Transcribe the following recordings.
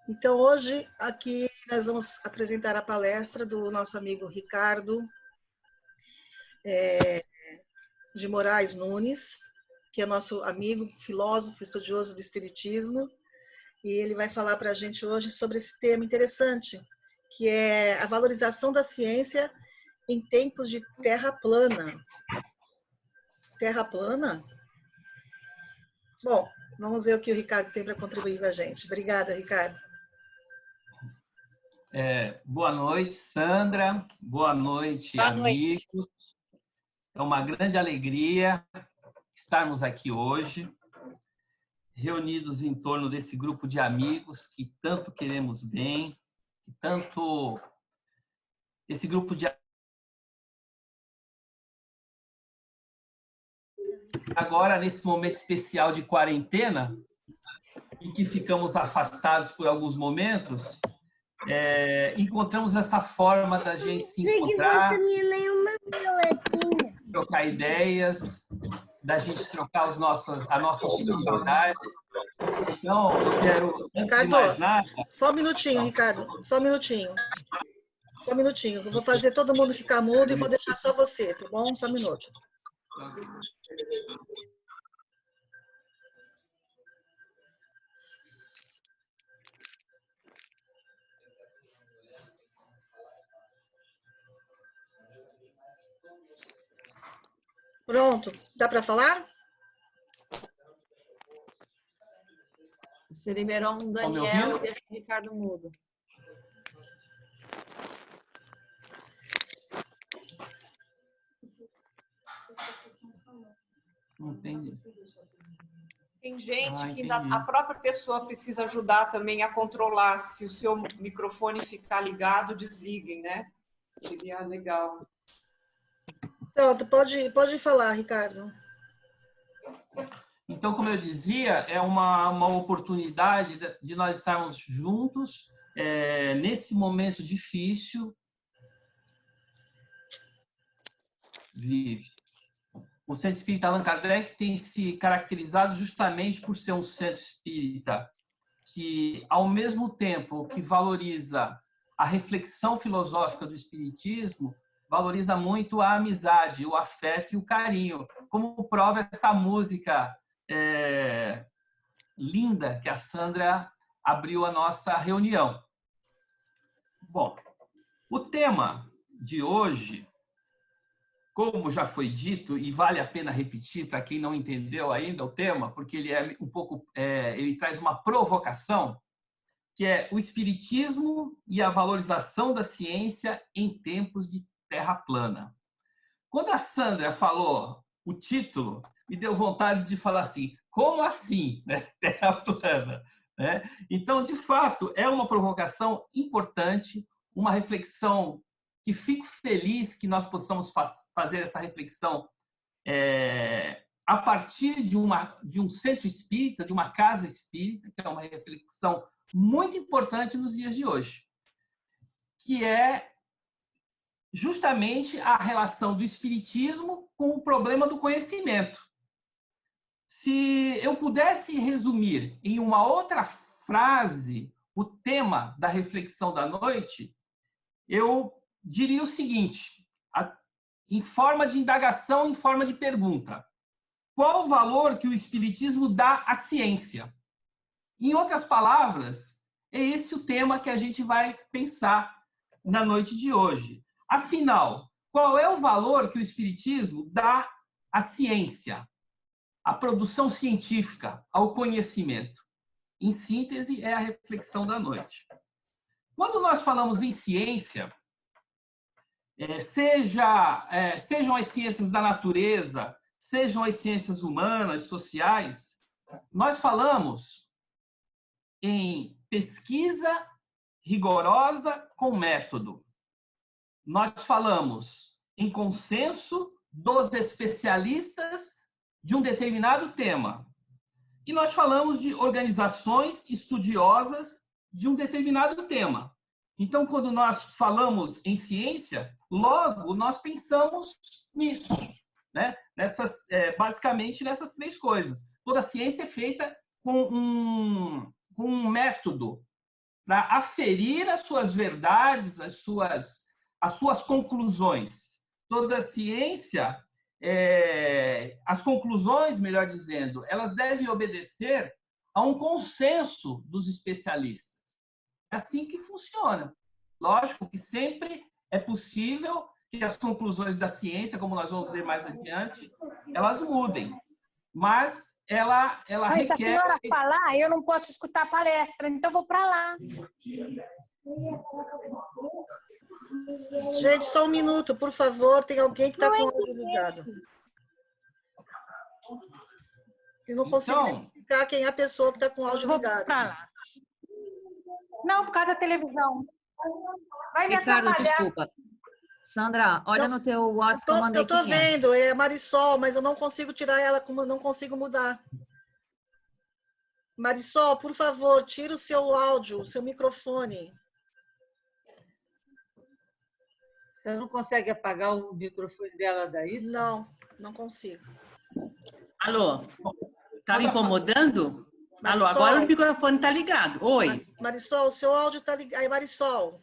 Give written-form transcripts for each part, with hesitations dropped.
Então, hoje, aqui, nós vamos apresentar a palestra do nosso amigo Ricardo de Moraes Nunes, que é nosso amigo, filósofo, estudioso do Espiritismo, e ele vai falar para a gente hoje sobre esse tema interessante, que é a valorização da ciência em tempos de terra plana. Terra plana? Bom, vamos ver o que o Ricardo tem para contribuir com a gente. Obrigada, Ricardo. Boa noite, Sandra. Boa noite, amigos. É uma grande alegria estarmos aqui hoje, reunidos em torno desse grupo de amigos que tanto queremos bem, que tanto esse grupo de agora nesse momento especial de quarentena, em que ficamos afastados por alguns momentos, encontramos essa forma da gente se encontrar, trocar ideias, da gente trocar a nossa opinião. Então, eu quero, antes de mais nada... Só um minutinho, Ricardo, só um minutinho. Só um minutinho, eu vou fazer todo mundo ficar mudo e vou deixar só você, tá bom? Só um minuto. Pronto, dá para falar? Você liberou um Daniel e deixa o Ricardo mudo. Não entendi. Tem gente que a própria pessoa precisa ajudar também a controlar. Se o seu microfone ficar ligado, desliguem, né? Seria legal. Pronto, pode falar, Ricardo. Então, como eu dizia, é uma oportunidade de nós estarmos juntos nesse momento difícil. O Centro Espírita Allan Kardec tem se caracterizado justamente por ser um centro espírita que, ao mesmo tempo que valoriza a reflexão filosófica do Espiritismo, valoriza muito a amizade, o afeto e o carinho, como prova essa música linda que a Sandra abriu a nossa reunião. Bom, o tema de hoje, como já foi dito, e vale a pena repetir para quem não entendeu ainda o tema, porque ele é um pouco, ele traz uma provocação, que é o espiritismo e a valorização da ciência em tempos de terra plana. Quando a Sandra falou o título, me deu vontade de falar assim, como assim, né? Terra plana? Né? Então, de fato, é uma provocação importante, uma reflexão que fico feliz que nós possamos fazer essa reflexão a partir de um centro espírita, de uma casa espírita, que é uma reflexão muito importante nos dias de hoje, que é justamente a relação do espiritismo com o problema do conhecimento. Se eu pudesse resumir em uma outra frase o tema da reflexão da noite, eu diria o seguinte, em forma de indagação, em forma de pergunta. Qual o valor que o espiritismo dá à ciência? Em outras palavras, é esse o tema que a gente vai pensar na noite de hoje. Afinal, qual é o valor que o espiritismo dá à ciência, à produção científica, ao conhecimento? Em síntese, é a reflexão da noite. Quando nós falamos em ciência, sejam as ciências da natureza, sejam as ciências humanas, sociais, nós falamos em pesquisa rigorosa com método. Nós falamos em consenso dos especialistas de um determinado tema. E nós falamos de organizações estudiosas de um determinado tema. Então, quando nós falamos em ciência, logo nós pensamos nisso, né? Basicamente nessas três coisas. Toda a ciência é feita com um método para aferir as suas verdades, as suas conclusões. Toda ciência, as conclusões, melhor dizendo, elas devem obedecer a um consenso dos especialistas. É assim que funciona. Lógico que sempre é possível que as conclusões da ciência, como nós vamos ver mais adiante, elas mudem. Mas ela Mas requer... se a senhora falar, eu não posso escutar a palestra, então vou para lá. Gente, só um minuto, por favor. Tem alguém que está com o áudio ligado. Eu não consigo identificar quem é a pessoa que está com o áudio ligado. Não, por causa da televisão. Vai me Ricardo, atrapalhar. desculpa. Sandra, olha no teu WhatsApp. Eu estou vendo, é Marisol, mas eu não consigo tirar ela, como eu não consigo mudar. Marisol, por favor, tira o seu áudio, o seu microfone. Você não consegue apagar o microfone dela daí? Não, não consigo. Alô? Tá me incomodando? Marisol, alô, agora o microfone tá ligado. Oi. Marisol, o seu áudio tá ligado. Aí, Marisol,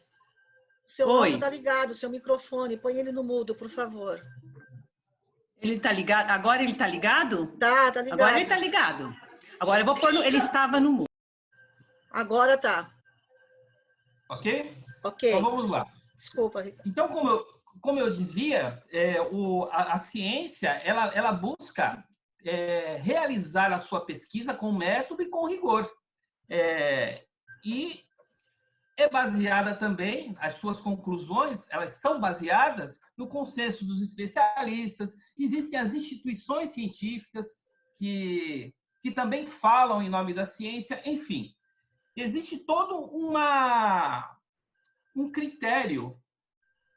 o seu áudio tá ligado, o seu microfone. Põe ele no mudo, por favor. Ele tá ligado? Agora ele tá ligado? Tá ligado. Agora ele tá ligado. Agora eu vou pôr ele estava no mudo. Agora tá. Ok? Ok. Então vamos lá. Desculpa, Ricardo. Então, como eu dizia, a ciência ela busca realizar a sua pesquisa com método e com rigor. E é baseada também, as suas conclusões, elas são baseadas no consenso dos especialistas. Existem as instituições científicas que também falam em nome da ciência. Enfim, existe todo um critério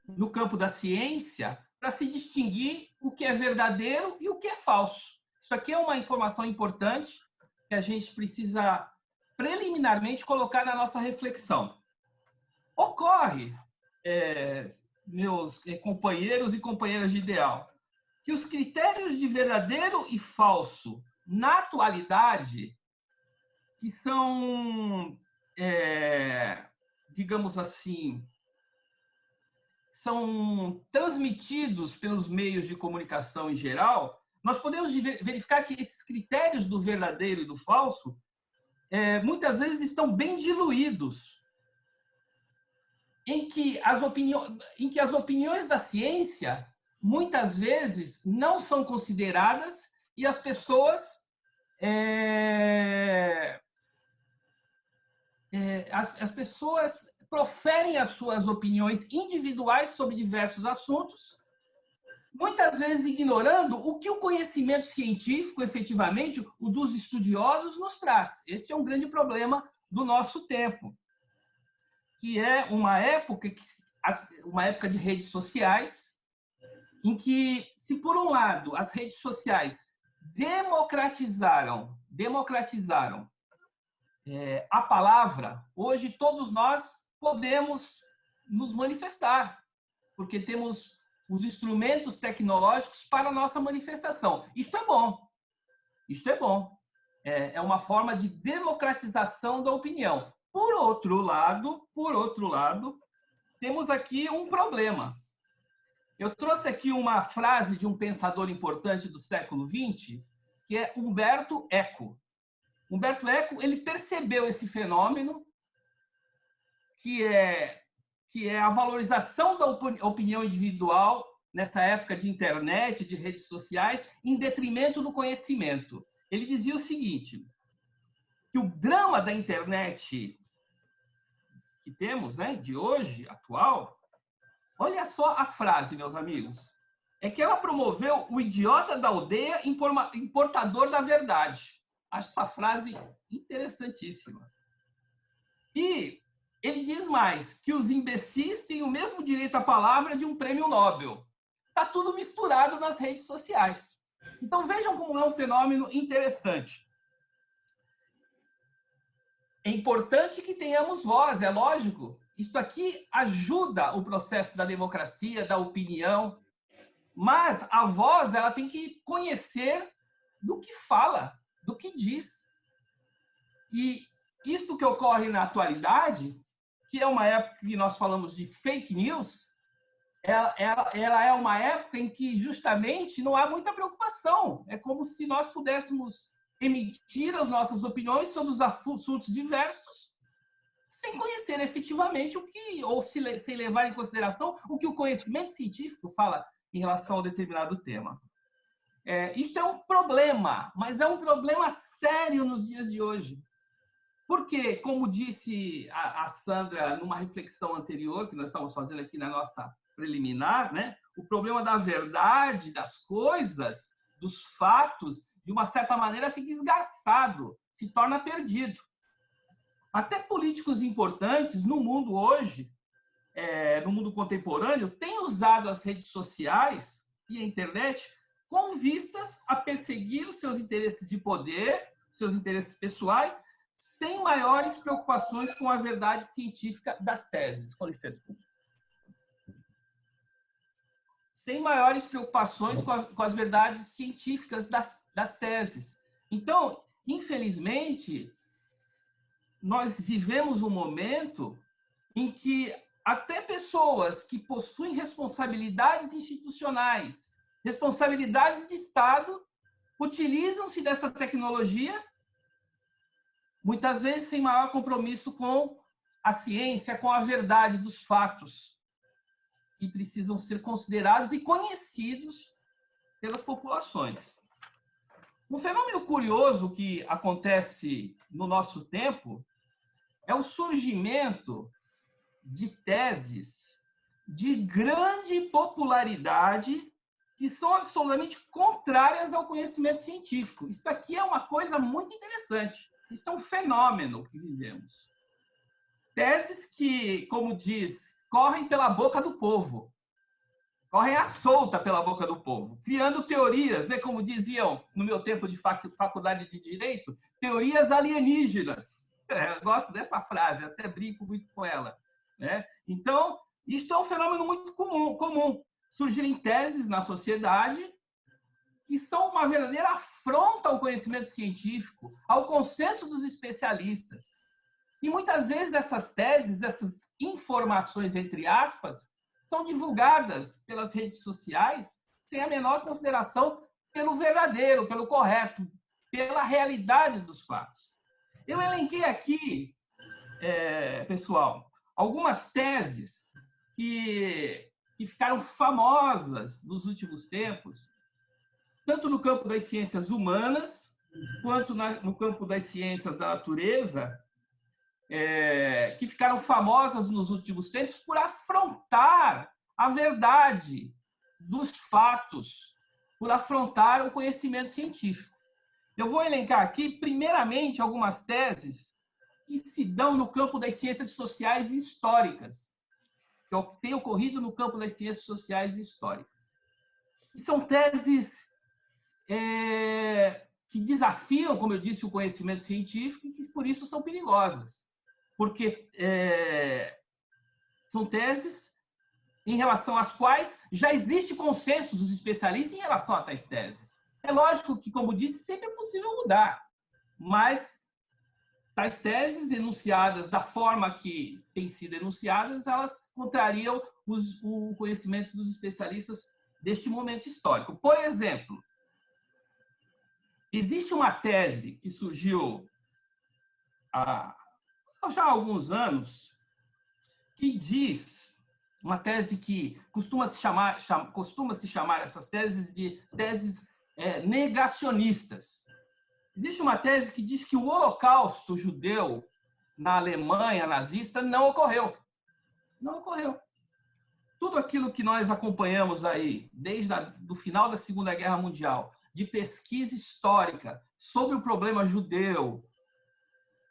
no campo da ciência para se distinguir o que é verdadeiro e o que é falso. Isso aqui é uma informação importante que a gente precisa preliminarmente colocar na nossa reflexão. Ocorre, meus companheiros e companheiras de ideal, que os critérios de verdadeiro e falso na atualidade, que são, digamos assim, são transmitidos pelos meios de comunicação em geral, nós podemos verificar que esses critérios do verdadeiro e do falso muitas vezes estão bem diluídos, em que as opiniões da ciência muitas vezes não são consideradas e as pessoas proferem as suas opiniões individuais sobre diversos assuntos, muitas vezes ignorando o que o conhecimento científico, efetivamente, o dos estudiosos, nos traz. Esse é um grande problema do nosso tempo, que é uma época de redes sociais, em que, se por um lado as redes sociais democratizaram a palavra, hoje todos nós podemos nos manifestar, porque temos os instrumentos tecnológicos para a nossa manifestação. Isso é bom. Isso é bom. É uma forma de democratização da opinião. Por outro lado, temos aqui um problema. Eu trouxe aqui uma frase de um pensador importante do século XX, que é Umberto Eco. Umberto Eco, ele percebeu esse fenômeno, que é a valorização da opinião individual nessa época de internet, de redes sociais, em detrimento do conhecimento. Ele dizia o seguinte, que o drama da internet que temos, né, de hoje, atual, olha só a frase, meus amigos, é que ela promoveu o idiota da aldeia em portador da verdade. Acho essa frase interessantíssima. E ele diz mais, que os imbecis têm o mesmo direito à palavra de um prêmio Nobel. Está tudo misturado nas redes sociais. Então vejam como é um fenômeno interessante. É importante que tenhamos voz, é lógico. Isso aqui ajuda o processo da democracia, da opinião. Mas a voz, ela tem que conhecer do que fala, do que diz. E isso que ocorre na atualidade que é uma época que nós falamos de fake news, ela é uma época em que justamente não há muita preocupação. É como se nós pudéssemos emitir as nossas opiniões sobre os assuntos diversos sem conhecer efetivamente o que, ou sem levar em consideração o que o conhecimento científico fala em relação a um determinado tema. Isso é um problema, mas é um problema sério nos dias de hoje. Porque, como disse a Sandra numa reflexão anterior, que nós estamos fazendo aqui na nossa preliminar, né? O problema da verdade, das coisas, dos fatos, de uma certa maneira, fica esgarçado, se torna perdido. Até políticos importantes no mundo hoje, no mundo contemporâneo, têm usado as redes sociais e a internet com vistas a perseguir os seus interesses de poder, seus interesses pessoais, sem maiores preocupações com a verdade científica das teses. Com licença. Sem maiores preocupações com as verdades científicas das teses. Então, infelizmente, nós vivemos um momento em que até pessoas que possuem responsabilidades institucionais, responsabilidades de Estado, utilizam-se dessa tecnologia, muitas vezes sem maior compromisso com a ciência, com a verdade dos fatos, que precisam ser considerados e conhecidos pelas populações. Um fenômeno curioso que acontece no nosso tempo é o surgimento de teses de grande popularidade que são absolutamente contrárias ao conhecimento científico. Isso aqui é uma coisa muito interessante. Isso é um fenômeno que vivemos. Teses que, como diz, correm pela boca do povo. Correm à solta pela boca do povo, criando teorias, né, como diziam no meu tempo de faculdade de Direito, teorias alienígenas. Eu gosto dessa frase, até brinco muito com ela. Né? Então, isso é um fenômeno muito comum. Surgirem teses na sociedade que são uma verdadeira afronta ao conhecimento científico, ao consenso dos especialistas. E muitas vezes essas teses, essas informações, entre aspas, são divulgadas pelas redes sociais sem a menor consideração pelo verdadeiro, pelo correto, pela realidade dos fatos. Eu elenquei aqui, pessoal, algumas teses que ficaram famosas nos últimos tempos, tanto no campo das ciências humanas, quanto no campo das ciências da natureza, que ficaram famosas nos últimos tempos por afrontar a verdade dos fatos, por afrontar o conhecimento científico. Eu vou elencar aqui, primeiramente, algumas teses que se dão no campo das ciências sociais e históricas, que tem ocorrido no campo das ciências sociais e históricas. E são teses que desafiam, como eu disse, o conhecimento científico e que, por isso, são perigosas. Porque são teses em relação às quais já existe consenso dos especialistas em relação a tais teses. É lógico que, como disse, sempre é possível mudar, mas tais teses enunciadas da forma que têm sido enunciadas, elas contrariam o conhecimento dos especialistas deste momento histórico. Por exemplo, existe uma tese que surgiu já há alguns anos, que diz, uma tese que costuma se chamar essas teses de teses negacionistas. Existe uma tese que diz que o Holocausto judeu na Alemanha nazista não ocorreu. Não ocorreu. Tudo aquilo que nós acompanhamos aí, desde o final da Segunda Guerra Mundial, de pesquisa histórica sobre o problema judeu,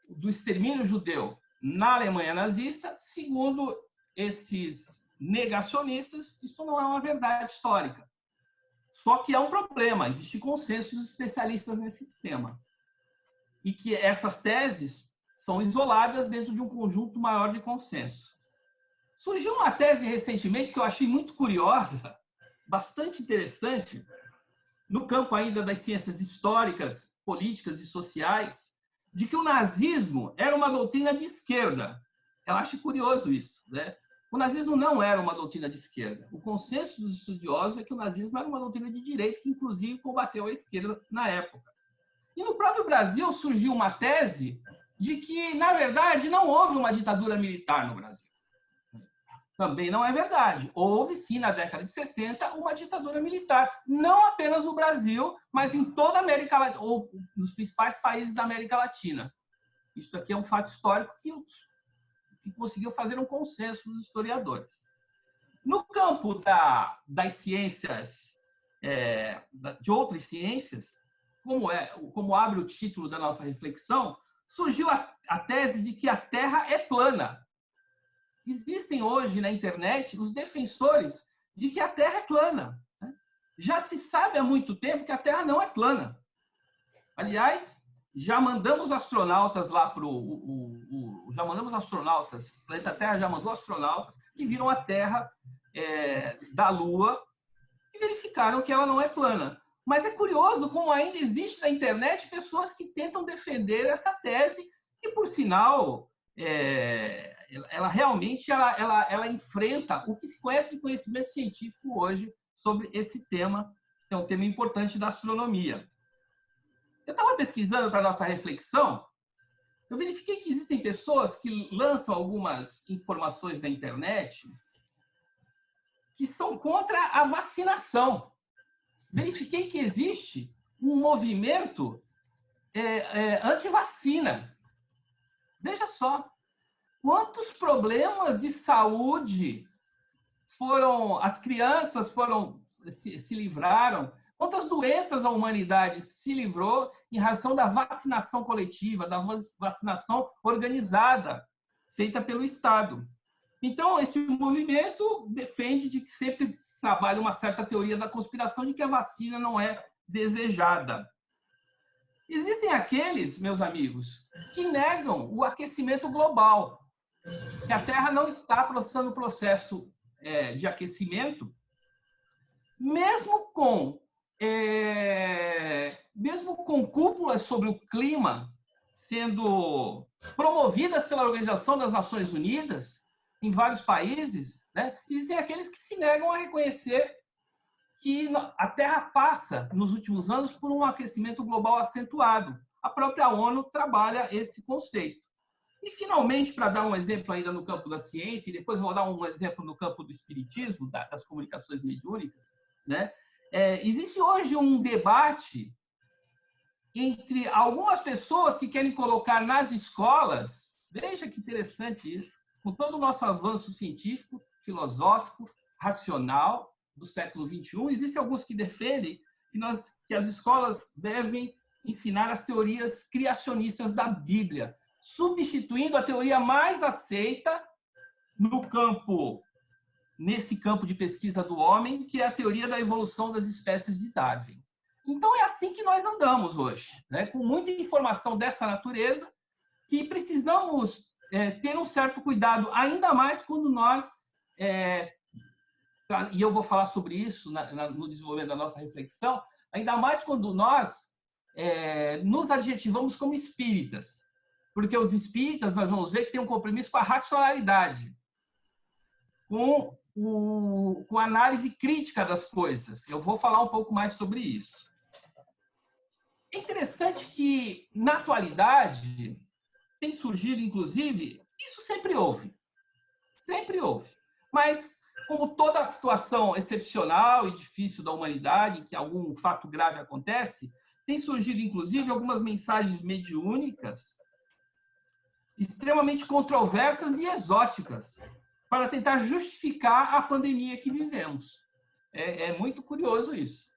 do extermínio judeu na Alemanha nazista, segundo esses negacionistas, isso não é uma verdade histórica. Só que é um problema, existe consenso dos especialistas nesse tema. E que essas teses são isoladas dentro de um conjunto maior de consenso. Surgiu uma tese recentemente que eu achei muito curiosa, bastante interessante, no campo ainda das ciências históricas, políticas e sociais, de que o nazismo era uma doutrina de esquerda. Eu acho curioso isso, né? O nazismo não era uma doutrina de esquerda. O consenso dos estudiosos é que o nazismo era uma doutrina de direita que, inclusive, combateu a esquerda na época. E no próprio Brasil surgiu uma tese de que, na verdade, não houve uma ditadura militar no Brasil. Também não é verdade. Houve, sim, na década de 60, uma ditadura militar. Não apenas no Brasil, mas em toda a América Latina, ou nos principais países da América Latina. Isso aqui é um fato histórico que conseguiu fazer um consenso dos historiadores. No campo das ciências, de outras ciências, como abre o título da nossa reflexão, surgiu a tese de que a Terra é plana. Existem hoje na internet os defensores de que a Terra é plana. Já se sabe há muito tempo que a Terra não é plana. Aliás, já mandamos astronautas lá para o planeta Terra já mandou astronautas que viram a Terra da Lua e verificaram que ela não é plana. Mas é curioso como ainda existe na internet pessoas que tentam defender essa tese, que, por sinal, ela realmente ela enfrenta o que se conhece de conhecimento científico hoje sobre esse tema, que é um tema importante da astronomia. Eu estava pesquisando para a nossa reflexão, eu verifiquei que existem pessoas que lançam algumas informações na internet que são contra a vacinação. Verifiquei que existe um movimento anti-vacina. Veja só, quantos problemas de saúde as crianças se livraram, quantas doenças a humanidade se livrou em razão da vacinação coletiva, da vacinação organizada, feita pelo Estado. Então, esse movimento defende de que sempre trabalha uma certa teoria da conspiração de que a vacina não é desejada. Existem aqueles, meus amigos, que negam o aquecimento global, que a Terra não está passando processo de aquecimento, mesmo com cúpulas sobre o clima sendo promovidas pela Organização das Nações Unidas em vários países, né? Existem aqueles que se negam a reconhecer que a Terra passa, nos últimos anos, por um aquecimento global acentuado. A própria ONU trabalha esse conceito. E, finalmente, para dar um exemplo ainda no campo da ciência, e depois vou dar um exemplo no campo do espiritismo, das comunicações mediúnicas, né? Existe hoje um debate entre algumas pessoas que querem colocar nas escolas, veja que interessante isso, com todo o nosso avanço científico, filosófico, racional do século XXI, existem alguns que defendem que as escolas devem ensinar as teorias criacionistas da Bíblia, substituindo a teoria mais aceita nesse campo de pesquisa do homem, que é a teoria da evolução das espécies de Darwin. Então, é assim que nós andamos hoje, né? Com muita informação dessa natureza, que precisamos ter um certo cuidado, ainda mais quando nós, e eu vou falar sobre isso no desenvolvimento da nossa reflexão, ainda mais quando nós nos adjetivamos como espíritas, porque os espíritas, nós vamos ver que tem um compromisso com a racionalidade, com a análise crítica das coisas. Eu vou falar um pouco mais sobre isso. É interessante que, na atualidade, tem surgido, inclusive, isso sempre houve, mas como toda situação excepcional e difícil da humanidade, em que algum fato grave acontece, tem surgido, inclusive, algumas mensagens mediúnicas extremamente controversas e exóticas para tentar justificar a pandemia que vivemos. É muito curioso isso.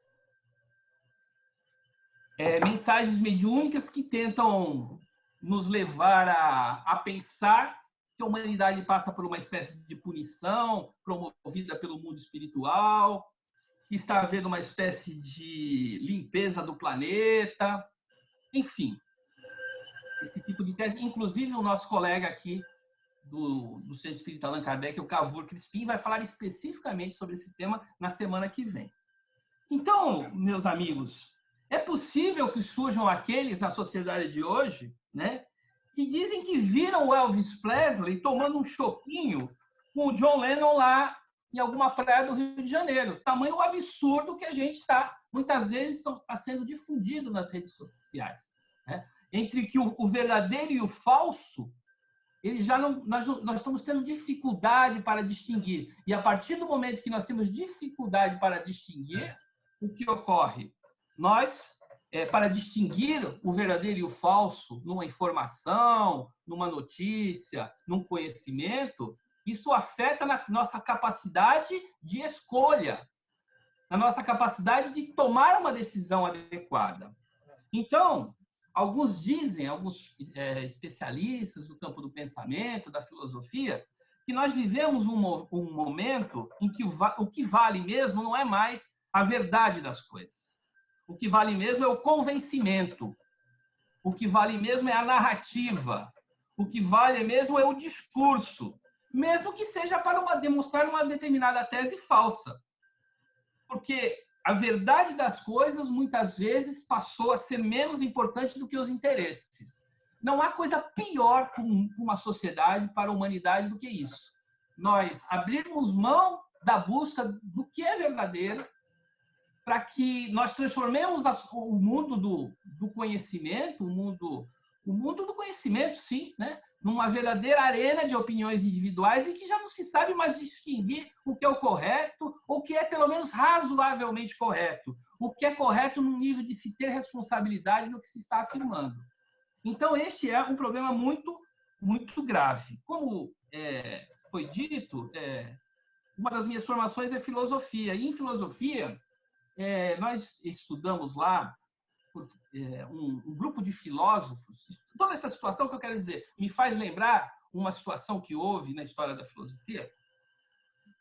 Mensagens mediúnicas que tentam nos levar a pensar que a humanidade passa por uma espécie de punição promovida pelo mundo espiritual, que está havendo uma espécie de limpeza do planeta, enfim. Esse tipo de tese, inclusive o nosso colega aqui do Centro Espírita Allan Kardec, o Cavour Crispim, vai falar especificamente sobre esse tema na semana que vem. Então, meus amigos, é possível que surjam aqueles na sociedade de hoje, né, que dizem que viram o Elvis Presley tomando um chopinho com o John Lennon lá em alguma praia do Rio de Janeiro. Tamanho absurdo que a gente muitas vezes está sendo difundido nas redes sociais, né? Entre que o verdadeiro e o falso, ele já não, nós estamos tendo dificuldade para distinguir. E a partir do momento que nós temos dificuldade para distinguir, o que ocorre? Nós, para distinguir o verdadeiro e o falso numa informação, numa notícia, num conhecimento, isso afeta na nossa capacidade de escolha, na nossa capacidade de tomar uma decisão adequada. Então, alguns especialistas do campo do pensamento, da filosofia, que nós vivemos um momento em que o que vale mesmo não é mais a verdade das coisas. O que vale mesmo é o convencimento. O que vale mesmo é a narrativa. O que vale mesmo é o discurso, mesmo que seja para demonstrar uma determinada tese falsa. Porque a verdade das coisas, muitas vezes, passou a ser menos importante do que os interesses. Não há coisa pior para uma sociedade, para a humanidade, do que isso. Nós abrirmos mão da busca do que é verdadeiro, para que nós transformemos o mundo do conhecimento, o mundo do conhecimento, sim, né? Numa verdadeira arena de opiniões individuais e que já não se sabe mais distinguir o que é o correto, ou o que é pelo menos razoavelmente correto, o que é correto no nível de se ter responsabilidade no que se está afirmando. Então, este é um problema muito, muito grave. Como foi dito, uma das minhas formações é filosofia, e em filosofia nós estudamos lá um grupo de filósofos. Toda essa situação que eu quero dizer me faz lembrar uma situação que houve na história da filosofia.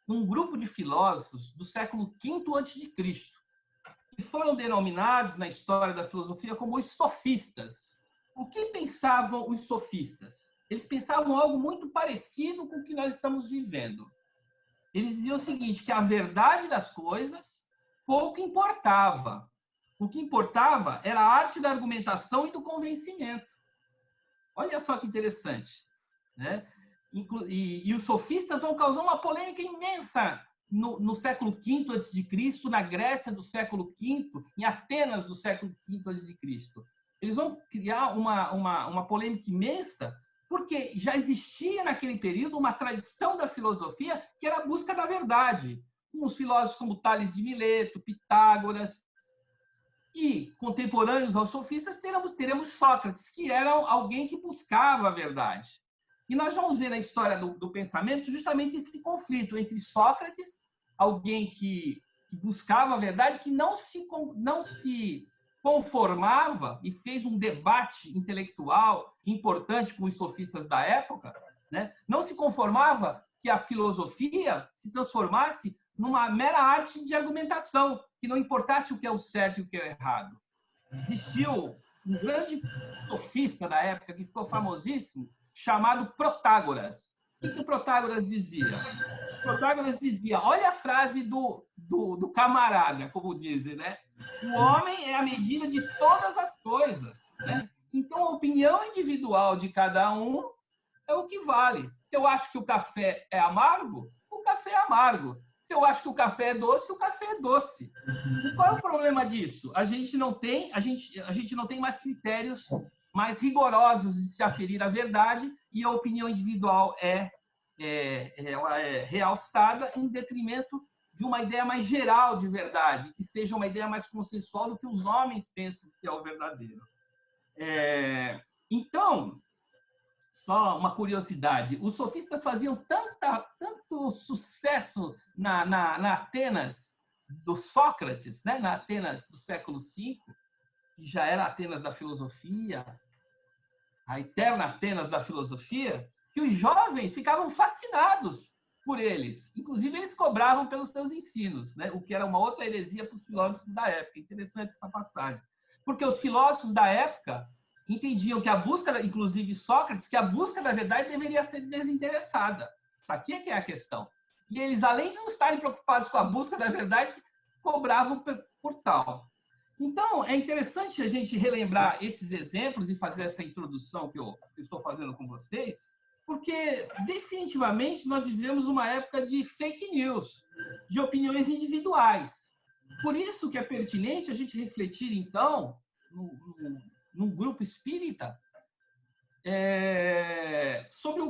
Um grupo de filósofos do século V a.C., que foram denominados na história da filosofia como os sofistas. O que pensavam os sofistas? Eles pensavam algo muito parecido com o que nós estamos vivendo. Eles diziam o seguinte, que a verdade das coisas pouco importava. O que importava era a arte da argumentação e do convencimento. Olha só que interessante, né? E os sofistas vão causar uma polêmica imensa no século V a.C., na Grécia do século V, em Atenas do século V a.C. Eles vão criar uma polêmica imensa, porque já existia naquele período uma tradição da filosofia que era a busca da verdade. Uns filósofos como Tales de Mileto, Pitágoras, e contemporâneos aos sofistas, teremos Sócrates, que era alguém que buscava a verdade. E nós vamos ver na história do pensamento justamente esse conflito entre Sócrates, alguém que buscava a verdade, que não se conformava e fez um debate intelectual importante com os sofistas da época, né? Não se conformava que a filosofia se transformasse numa mera arte de argumentação, que não importasse o que é o certo e o que é o errado. Existiu um grande sofista da época, que ficou famosíssimo, chamado Protágoras. O que o Protágoras dizia? O Protágoras dizia, olha a frase do camarada, como dizem, né? O homem é a medida de todas as coisas, né? Então, a opinião individual de cada um é o que vale. Se eu acho que o café é amargo, o café é amargo. Se eu acho que o café é doce, o café é doce. E qual é o problema disso? A gente não tem mais critérios mais rigorosos de se aferir à verdade, e a opinião individual ela é realçada em detrimento de uma ideia mais geral de verdade, que seja uma ideia mais consensual do que os homens pensam que é o verdadeiro. Então, só uma curiosidade, os sofistas faziam tanto sucesso na Atenas do Sócrates, né? Na Atenas do século V, que já era Atenas da filosofia, a eterna Atenas da filosofia, que os jovens ficavam fascinados por eles. Inclusive, eles cobravam pelos seus ensinos, né? O que era uma outra heresia para os filósofos da época. Interessante essa passagem. Porque os filósofos da época entendiam que a busca, inclusive Sócrates, que a busca da verdade deveria ser desinteressada. Isso aqui é que é a questão. E eles, além de não estarem preocupados com a busca da verdade, cobravam por tal. Então, é interessante a gente relembrar esses exemplos e fazer essa introdução que eu estou fazendo com vocês, porque definitivamente nós vivemos uma época de fake news, de opiniões individuais. Por isso que é pertinente a gente refletir, então, num grupo espírita, sobre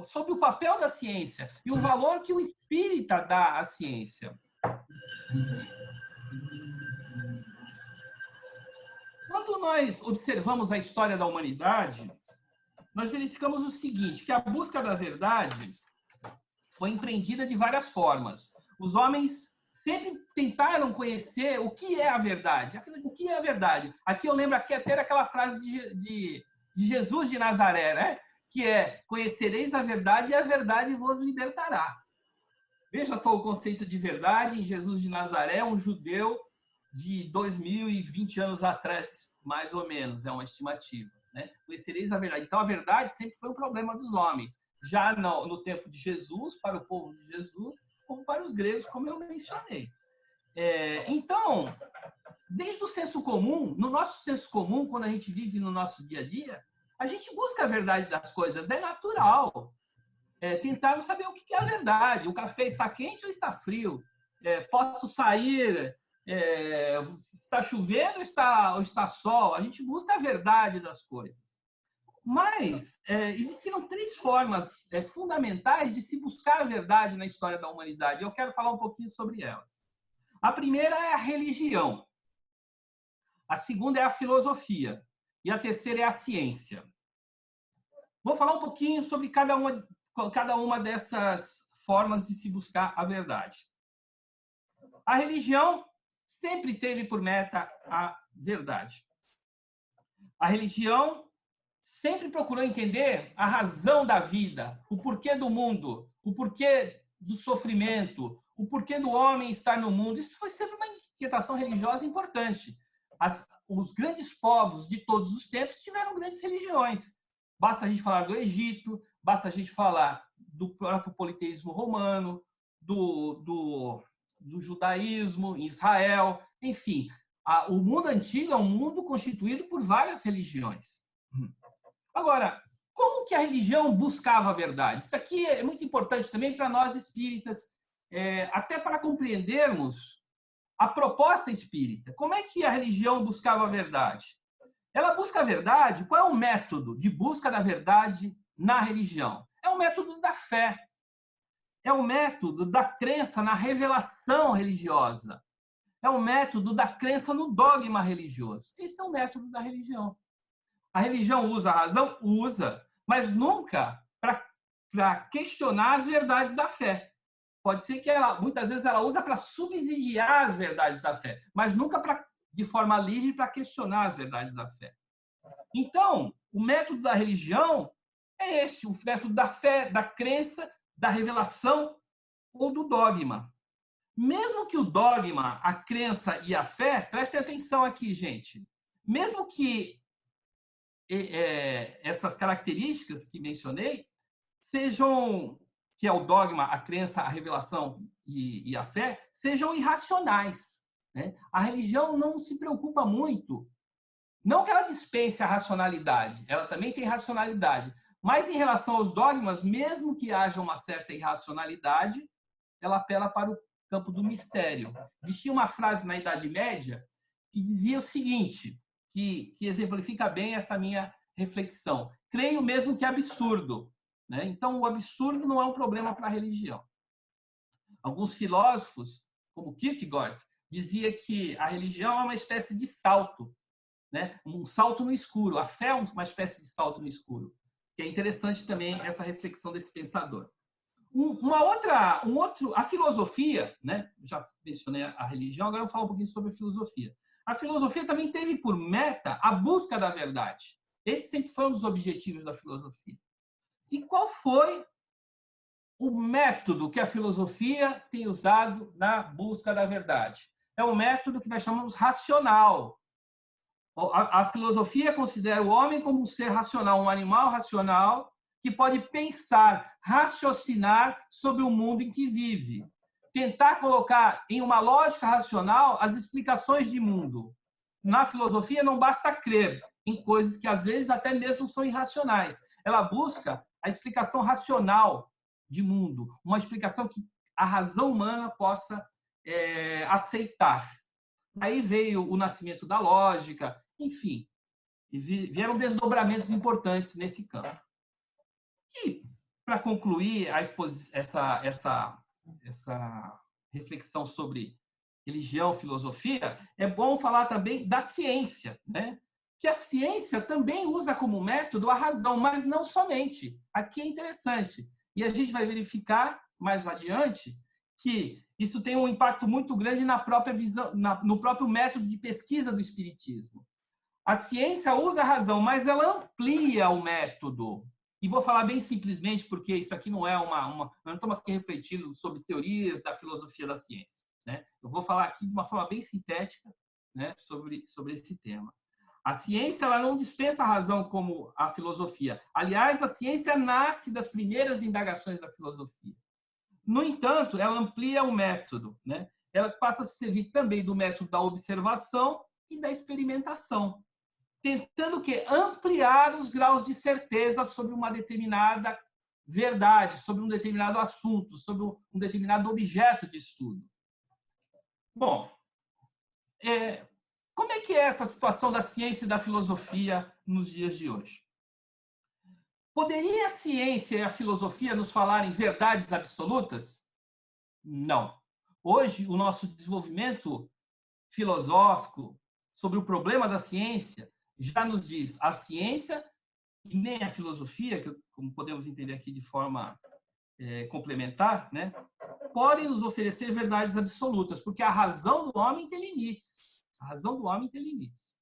sobre o papel da ciência e o valor que o espírita dá à ciência. Quando nós observamos a história da humanidade, nós verificamos o seguinte, que a busca da verdade foi empreendida de várias formas. Os homens sempre tentaram conhecer o que é a verdade. Afinal, o que é a verdade? Aqui eu lembro aqui até aquela frase de Jesus de Nazaré, né? Que é, conhecereis a verdade e a verdade vos libertará. Veja só o conceito de verdade em Jesus de Nazaré, um judeu de 2020 anos atrás, mais ou menos, é uma estimativa. Né? Conhecereis a verdade. Então, a verdade sempre foi um problema dos homens. Já no tempo de Jesus, para o povo de Jesus, como para os gregos, como eu mencionei. Então, desde o senso comum, no nosso senso comum, quando a gente vive no nosso dia a dia, a gente busca a verdade das coisas, é natural. Tentar saber o que é a verdade. O café está quente ou está frio? Posso sair... está chovendo ou está sol? A gente busca a verdade das coisas. Mas existiram 3 formas fundamentais de se buscar a verdade na história da humanidade. Eu quero falar um pouquinho sobre elas. A primeira é a religião. A segunda é a filosofia. E a terceira é a ciência. Vou falar um pouquinho sobre cada uma dessas formas de se buscar a verdade. A religião sempre teve por meta a verdade. A religião sempre procurou entender a razão da vida, o porquê do mundo, o porquê do sofrimento, o porquê do homem estar no mundo. Isso foi sempre uma inquietação religiosa importante. Os grandes povos de todos os tempos tiveram grandes religiões. Basta a gente falar do Egito, basta a gente falar do próprio politeísmo romano, do judaísmo, em Israel, enfim. O mundo antigo é um mundo constituído por várias religiões. Agora, como que a religião buscava a verdade? Isso aqui é muito importante também para nós espíritas, até para compreendermos a proposta espírita. Como é que a religião buscava a verdade? Ela busca a verdade. Qual é o método de busca da verdade na religião? É o método da fé. É o método da crença na revelação religiosa. É o método da crença no dogma religioso. Esse é o método da religião. A religião usa a razão? Usa, mas nunca para questionar as verdades da fé. Pode ser que muitas vezes ela usa para subsidiar as verdades da fé, mas nunca de forma livre para questionar as verdades da fé. Então, o método da religião é esse, o método da fé, da crença, da revelação ou do dogma. Mesmo que o dogma, a crença e a fé, prestem atenção aqui, gente, mesmo que essas características que mencionei sejam, que é o dogma, a crença, a revelação e a fé, sejam irracionais. Né? A religião não se preocupa muito, não que ela dispense a racionalidade, ela também tem racionalidade, mas em relação aos dogmas, mesmo que haja uma certa irracionalidade, ela apela para o campo do mistério. Existia uma frase na Idade Média que dizia o seguinte, que exemplifica bem essa minha reflexão. Creio mesmo que é absurdo. Né? Então, o absurdo não é um problema para a religião. Alguns filósofos, como Kierkegaard, dizia que a religião é uma espécie de salto, né? Um salto no escuro. A fé é uma espécie de salto no escuro. Que é interessante também essa reflexão desse pensador. A filosofia, né? Já mencionei a religião, agora eu vou falar um pouquinho sobre a filosofia. A filosofia também teve por meta a busca da verdade. Esse sempre foi um dos objetivos da filosofia. E qual foi o método que a filosofia tem usado na busca da verdade? É um método que nós chamamos racional. A filosofia considera o homem como um ser racional, um animal racional, que pode pensar, raciocinar sobre o mundo em que vive. tentar colocar em uma lógica racional as explicações de mundo. Na filosofia, não basta crer em coisas que, às vezes, até mesmo são irracionais. Ela busca a explicação racional de mundo, uma explicação que a razão humana possa aceitar. Aí veio o nascimento da lógica, enfim, vieram desdobramentos importantes nesse campo. E, para concluir essa reflexão sobre religião, filosofia, é bom falar também da ciência, né? Que a ciência também usa como método a razão, mas não somente. Aqui é interessante. E a gente vai verificar mais adiante que isso tem um impacto muito grande na própria visão, no próprio método de pesquisa do espiritismo. A ciência usa a razão, mas ela amplia o método. E vou falar bem simplesmente, porque isso aqui não é nós não estamos aqui refletindo sobre teorias da filosofia da ciência, né? Eu vou falar aqui de uma forma bem sintética, né, sobre esse tema. A ciência ela não dispensa a razão como a filosofia. Aliás, a ciência nasce das primeiras indagações da filosofia. No entanto, ela amplia o método, né? Ela passa a servir também do método da observação e da experimentação, tentando ampliar os graus de certeza sobre uma determinada verdade, sobre um determinado assunto, sobre um determinado objeto de estudo. Bom, como é que é essa situação da ciência e da filosofia nos dias de hoje? Poderia a ciência e a filosofia nos falarem verdades absolutas? Não. Hoje, o nosso desenvolvimento filosófico sobre o problema da ciência já nos diz a ciência e nem a filosofia, que como podemos entender aqui de forma complementar, né, podem nos oferecer verdades absolutas, porque a razão do homem tem limites. A razão do homem tem limites.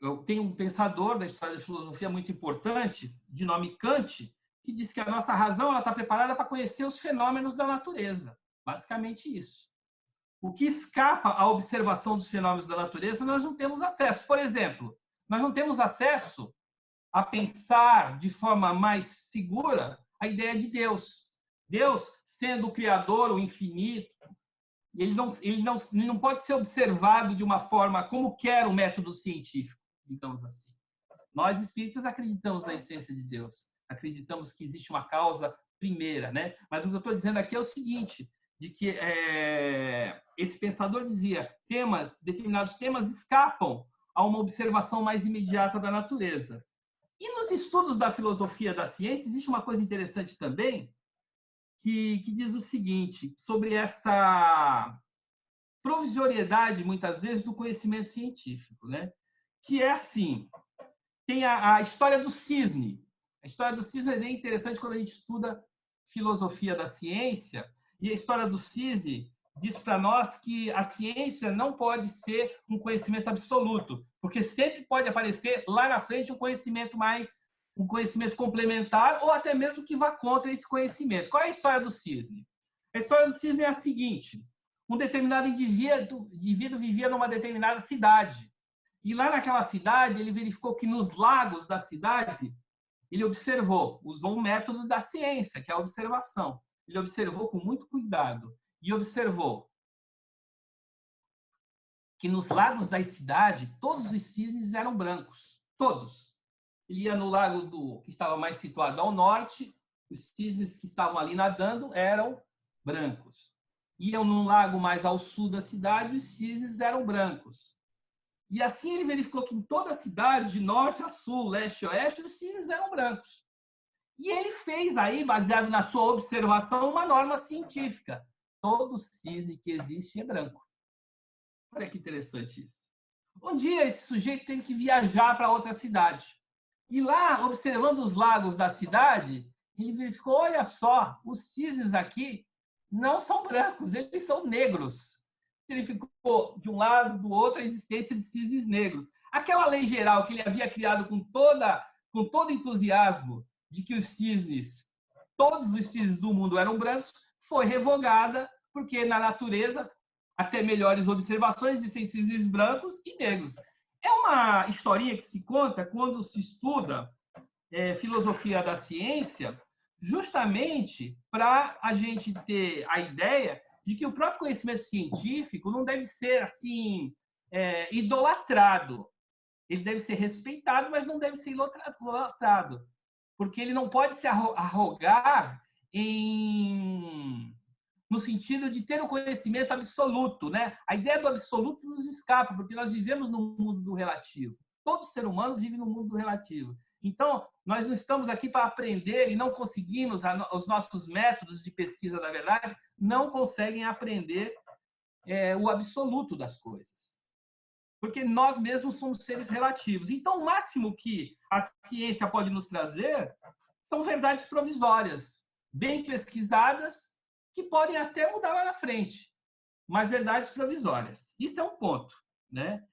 Eu tenho um pensador da história da filosofia muito importante, de nome Kant, que diz que a nossa razão está preparada para conhecer os fenômenos da natureza. Basicamente isso. O que escapa à observação dos fenômenos da natureza, nós não temos acesso. Por exemplo, nós não temos acesso a pensar de forma mais segura a ideia de Deus. Deus, sendo o Criador, o infinito, ele não pode ser observado de uma forma como quer o método científico, digamos assim. Nós, espíritas, acreditamos na essência de Deus. Acreditamos que existe uma causa primeira, né? Mas o que eu estou dizendo aqui é o seguinte, de que esse pensador dizia determinados temas escapam a uma observação mais imediata da natureza. E nos estudos da filosofia da ciência existe uma coisa interessante também, que diz o seguinte, sobre essa provisoriedade, muitas vezes, do conhecimento científico, né? Que é assim, tem a história do cisne. A história do cisne é bem interessante quando a gente estuda filosofia da ciência, e a história do cisne diz para nós que a ciência não pode ser um conhecimento absoluto, porque sempre pode aparecer lá na frente um conhecimento complementar ou até mesmo que vá contra esse conhecimento. Qual é a história do cisne? A história do cisne é a seguinte: um determinado indivíduo vivia numa determinada cidade. E lá naquela cidade, ele verificou que nos lagos da cidade, ele usou um método da ciência, que é a observação. Ele observou com muito cuidado e observou que nos lagos da cidade, todos os cisnes eram brancos. Todos. Ele ia no lago que estava mais situado ao norte, os cisnes que estavam ali nadando eram brancos. Iam num lago mais ao sul da cidade, os cisnes eram brancos. E assim ele verificou que em toda a cidade, de norte a sul, leste a oeste, os cisnes eram brancos. E ele fez aí, baseado na sua observação, uma norma científica. Todo cisne que existe é branco. Olha que interessante isso. Um dia esse sujeito teve que viajar para outra cidade. E lá, observando os lagos da cidade, ele verificou, olha só, os cisnes aqui não são brancos, eles são negros. Ele ficou de um lado, do outro, a existência de cisnes negros. Aquela lei geral que ele havia criado com todo entusiasmo de que todos os cisnes do mundo eram brancos, foi revogada, porque na natureza, até melhores observações, existem cisnes brancos e negros. É uma historinha que se conta quando se estuda filosofia da ciência, justamente para a gente ter a ideia de que o próprio conhecimento científico não deve ser assim idolatrado. Ele deve ser respeitado, mas não deve ser idolatrado, porque ele não pode se arrogar no sentido de ter o conhecimento absoluto, né? A ideia do absoluto nos escapa, porque nós vivemos no mundo do relativo. Todo ser humano vive no mundo do relativo. Então, nós não estamos aqui para aprender e não conseguimos, os nossos métodos de pesquisa da verdade não conseguem aprender o absoluto das coisas. Porque nós mesmos somos seres relativos. Então, o máximo que a ciência pode nos trazer são verdades provisórias, bem pesquisadas, que podem até mudar lá na frente, mas verdades provisórias. Isso é um ponto, né?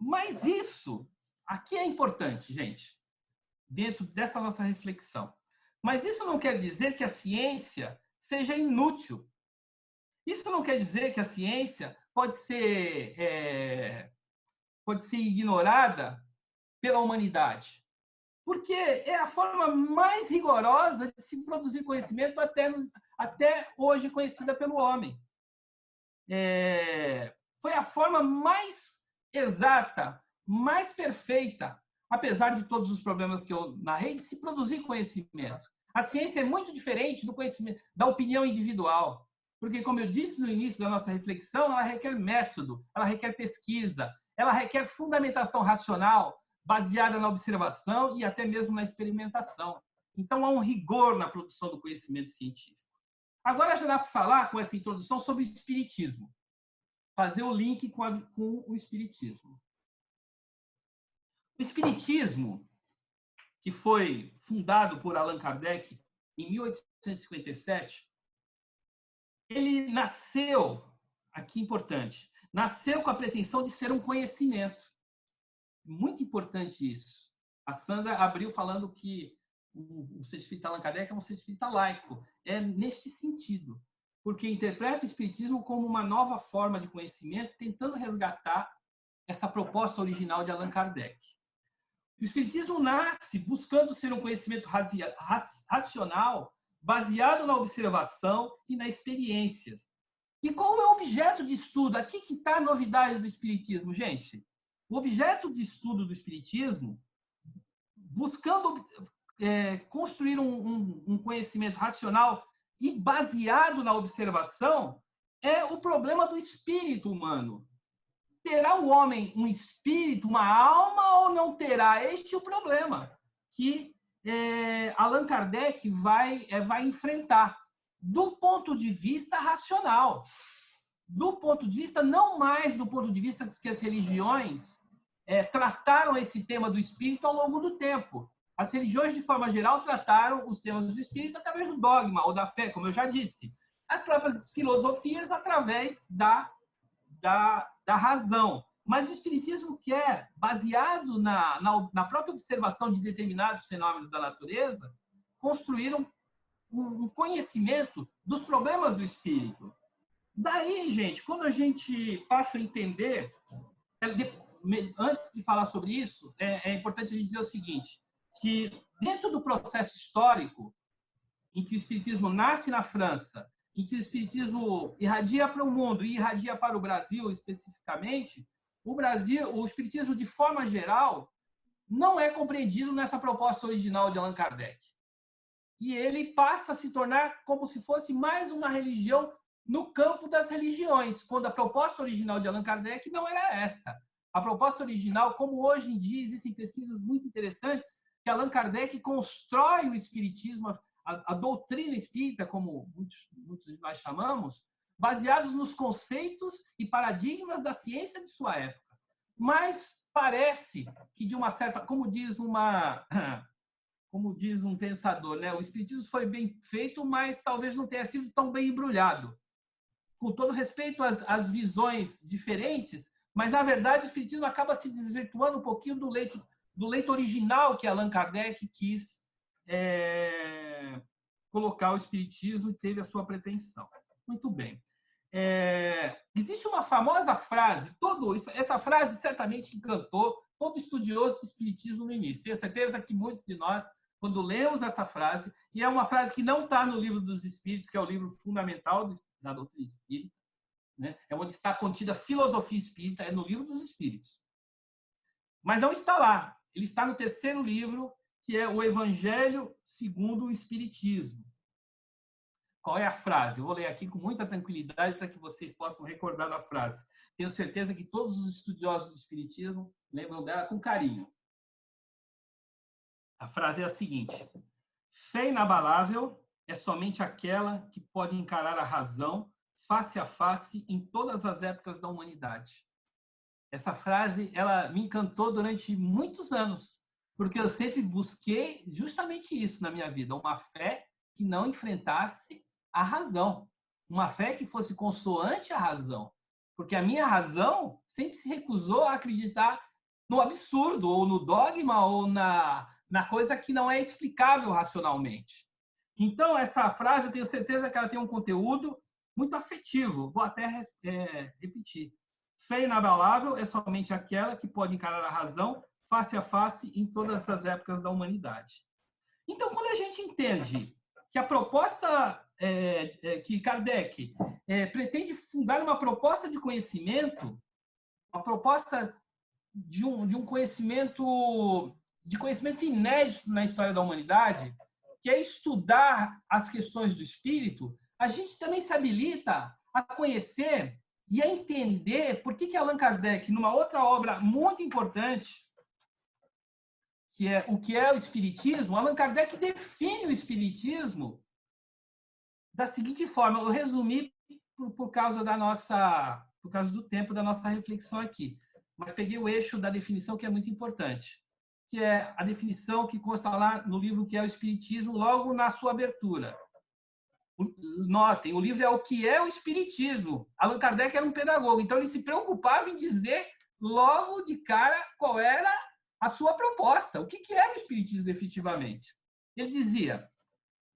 Mas isso aqui é importante, gente, dentro dessa nossa reflexão. Mas isso não quer dizer que a ciência seja inútil. Isso não quer dizer que a ciência pode ser ignorada pela humanidade, porque é a forma mais rigorosa de se produzir conhecimento até hoje conhecida pelo homem. Foi a forma mais exata, mais perfeita, apesar de todos os problemas que eu narrei, de se produzir conhecimento. A ciência é muito diferente do conhecimento, da opinião individual. Porque, como eu disse no início da nossa reflexão, ela requer método, ela requer pesquisa, ela requer fundamentação racional, baseada na observação e até mesmo na experimentação. Então, há um rigor na produção do conhecimento científico. Agora, já dá para falar, com essa introdução, sobre o espiritismo. Fazer o link com o espiritismo. O espiritismo, que foi fundado por Allan Kardec em 1857, ele nasceu, aqui importante, nasceu com a pretensão de ser um conhecimento. Muito importante isso. A Sandra abriu falando que o Centro Espírita Allan Kardec é um centro espírita laico. É neste sentido, porque interpreta o espiritismo como uma nova forma de conhecimento, tentando resgatar essa proposta original de Allan Kardec. O espiritismo nasce buscando ser um conhecimento racional, baseado na observação e na experiência. E qual é o objeto de estudo? Aqui que está a novidade do espiritismo, gente. O objeto de estudo do espiritismo, buscando construir um conhecimento racional e baseado na observação, é o problema do espírito humano. Terá o homem um espírito, uma alma, ou não terá? Este é o problema que Allan Kardec vai enfrentar do ponto de vista racional, do ponto de vista, não mais do ponto de vista que as religiões trataram esse tema do espírito ao longo do tempo. As religiões, de forma geral, trataram os temas do espírito através do dogma ou da fé, como eu já disse. As próprias filosofias através da razão. Mas o espiritismo quer, baseado na própria observação de determinados fenômenos da natureza, construir um conhecimento dos problemas do espírito. Daí, gente, quando a gente passa a entender, antes de falar sobre isso, é importante a gente dizer o seguinte, que dentro do processo histórico em que o espiritismo nasce na França, em que o espiritismo irradia para o mundo e irradia para o Brasil especificamente, o espiritismo, de forma geral, não é compreendido nessa proposta original de Allan Kardec. E ele passa a se tornar como se fosse mais uma religião no campo das religiões, quando a proposta original de Allan Kardec não era esta. A proposta original, como hoje em dia existem pesquisas muito interessantes, que Allan Kardec constrói o espiritismo, a doutrina espírita, como muitos de nós chamamos, baseados nos conceitos e paradigmas da ciência de sua época. Mas parece que, de uma certa... Como diz um pensador, né? O espiritismo foi bem feito, mas talvez não tenha sido tão bem embrulhado. Com todo respeito às visões diferentes, mas, na verdade, o espiritismo acaba se desvirtuando um pouquinho do leito original que Allan Kardec quis colocar o espiritismo e teve a sua pretensão. Muito bem. Existe uma famosa frase, essa frase certamente encantou todo estudioso de espiritismo no início. Tenho certeza que muitos de nós, quando lemos essa frase, e é uma frase que não está no Livro dos Espíritos, que é o livro fundamental da doutrina espírita, né? É onde está contida a filosofia espírita, é no Livro dos Espíritos. Mas não está lá. Ele está no terceiro livro, que é o Evangelho segundo o Espiritismo. Qual é a frase? Eu vou ler aqui com muita tranquilidade para que vocês possam recordar da frase. Tenho certeza que todos os estudiosos do Espiritismo lembram dela com carinho. A frase é a seguinte: fé inabalável é somente aquela que pode encarar a razão face a face em todas as épocas da humanidade. Essa frase, ela me encantou durante muitos anos, porque eu sempre busquei justamente isso na minha vida, uma fé que não enfrentasse a razão, uma fé que fosse consoante à razão, porque a minha razão sempre se recusou a acreditar no absurdo, ou no dogma, ou na coisa que não é explicável racionalmente. Então, essa frase, eu tenho certeza que ela tem um conteúdo muito afetivo. Vou até repetir. Fé inabalável é somente aquela que pode encarar a razão face a face em todas as épocas da humanidade. Então, quando a gente entende que a proposta que Kardec pretende fundar uma proposta de conhecimento, uma proposta de um conhecimento inédito na história da humanidade, que é estudar as questões do espírito, a gente também se habilita a conhecer e a entender por que Allan Kardec, numa outra obra muito importante, que é O que é o Espiritismo, Allan Kardec define o Espiritismo da seguinte forma. Eu resumi por causa do tempo da nossa reflexão aqui, mas peguei o eixo da definição que é muito importante, que é a definição que consta lá no livro Que é o Espiritismo, logo na sua abertura. Notem, o livro é O que é o Espiritismo. Allan Kardec era um pedagogo, então ele se preocupava em dizer logo de cara qual era a sua proposta, o que era o Espiritismo efetivamente. Ele dizia: